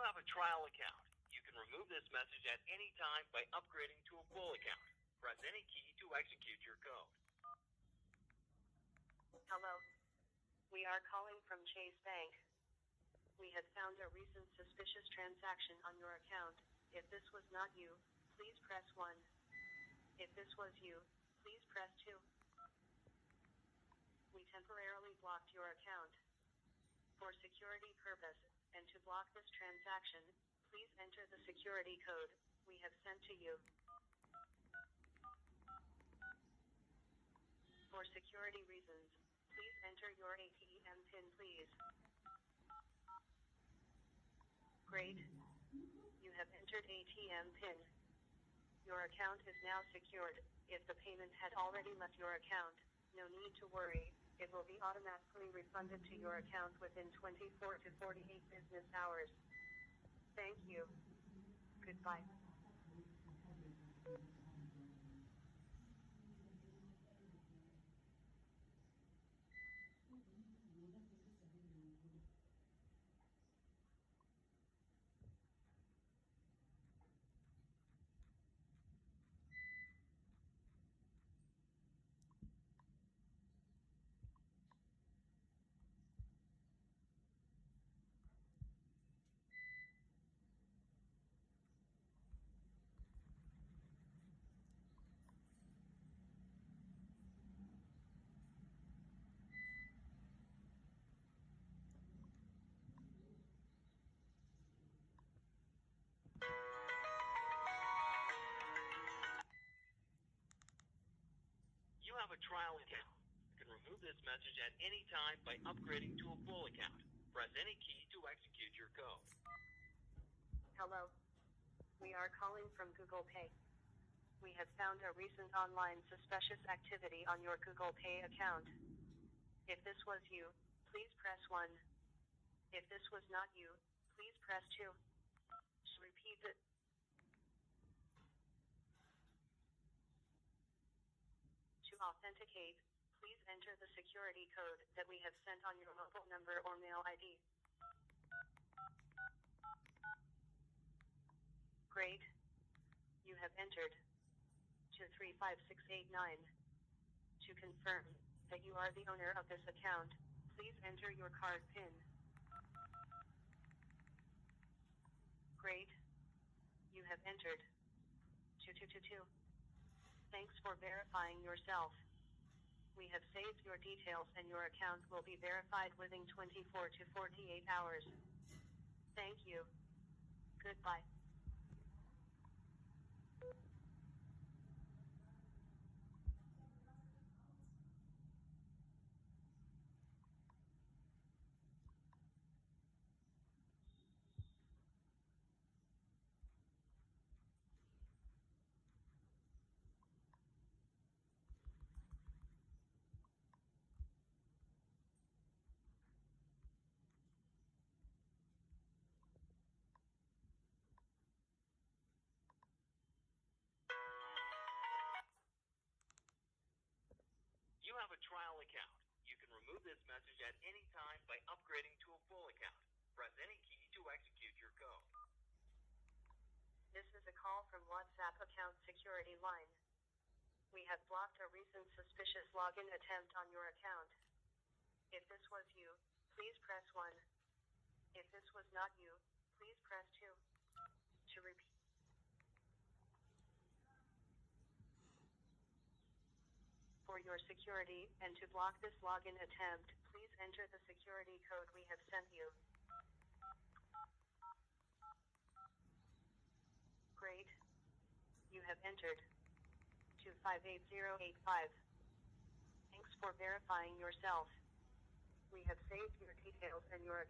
have a trial account. You can remove this message at any time by upgrading to a full account. Press any key to execute your code. Hello. We are calling from Chase Bank. We have found a recent suspicious transaction on your account. If this was not you, please press 1. If this was you, please press 2. We temporarily blocked your account. For security purpose, and to block this transaction, please enter the security code we have sent to you. For security reasons, please enter your ATM PIN, please. Great. You have entered ATM PIN. Your account is now secured. If the payment had already left your account, no need to worry. It will be automatically refunded to your account within 24 to 48 business hours. Thank you. Goodbye. You have a trial account. You can remove this message at any time by upgrading to a full account. Press any key to execute your code. Hello. We are calling from Google Pay. We have found a recent online suspicious activity on your Google Pay account. If this was you, please press 1. If this was not you, please press 2. To repeat it. To authenticate, please enter the security code that we have sent on your mobile number or mail ID. Great. You have entered 235689. To confirm that you are the owner of this account, please enter your card PIN. Great. You have entered 2222. Thanks for verifying yourself. We have saved your details and your account will be verified within 24 to 48 hours. Thank you. Goodbye. You have a trial account. You can remove this message at any time by upgrading to a full account. Press any key to execute your code. This is a call from WhatsApp account security line. We have blocked a recent suspicious login attempt on your account. If this was you, please press 1. If this was not you, please press 2. To repeat. For your security, and to block this login attempt, please enter the security code we have sent you. Great. You have entered 258085. Thanks for verifying yourself. We have saved your details and your account